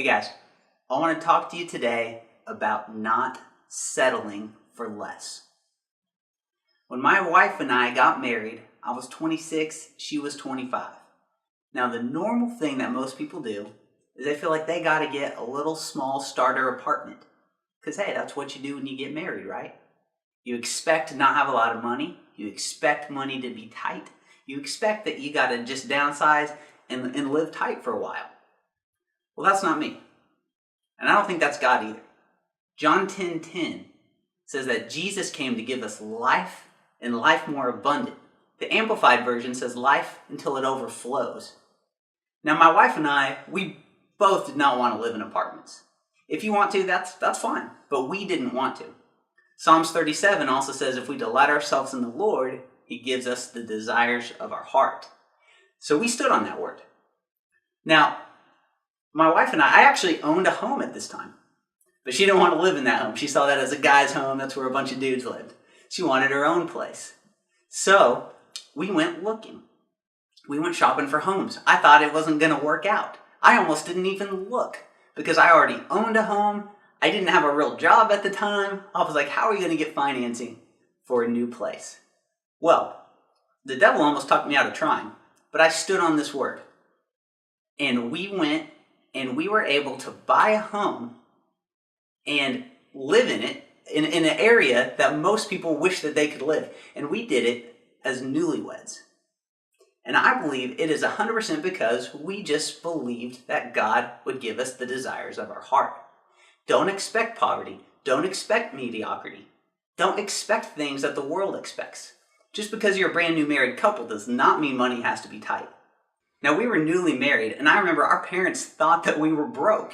Hey guys, I want to talk to you today about not settling for less. When my wife and I got married, I was 26, she was 25. Now, the normal thing that most people do is they feel like they got to get a little small starter apartment. Because, hey, that's what you do when you get married, right? You expect to not have a lot of money. You expect money to be tight. You expect that you got to just downsize and live tight for a while. Well, that's not me. And I don't think that's God either. John 10:10 says that Jesus came to give us life and life more abundant. The Amplified Version says life until it overflows. Now, my wife and I, we both did not want to live in apartments. If you want to, that's fine. But we didn't want to. Psalms 37 also says if we delight ourselves in the Lord, He gives us the desires of our heart. So we stood on that word. Now, my wife and I actually owned a home at this time. But she didn't want to live in that home. She saw that as a guy's home. That's where a bunch of dudes lived. She wanted her own place. So we went looking. We went shopping for homes. I thought it wasn't going to work out. I almost didn't even look because I already owned a home. I didn't have a real job at the time. I was like, how are we going to get financing for a new place? Well, the devil almost talked me out of trying, but I stood on this word. And we went and we were able to buy a home and live in it in an area that most people wish that they could live. And we did it as newlyweds. And I believe it is 100% because we just believed that God would give us the desires of our heart. Don't expect poverty. Don't expect mediocrity. Don't expect things that the world expects. Just because you're a brand new married couple does not mean money has to be tight. Now, we were newly married, and I remember our parents thought that we were broke.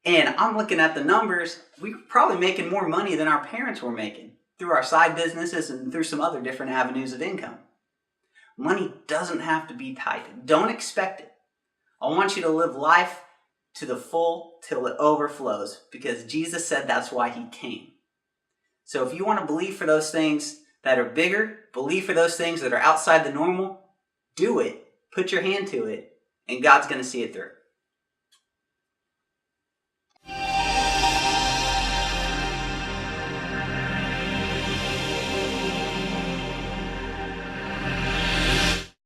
And I'm looking at the numbers, we were probably making more money than our parents were making through our side businesses and through some other different avenues of income. Money doesn't have to be tight. Don't expect it. I want you to live life to the full till it overflows because Jesus said that's why He came. So if you want to believe for those things that are bigger, believe for those things that are outside the normal, do it. Put your hand to it, and God's going to see it through.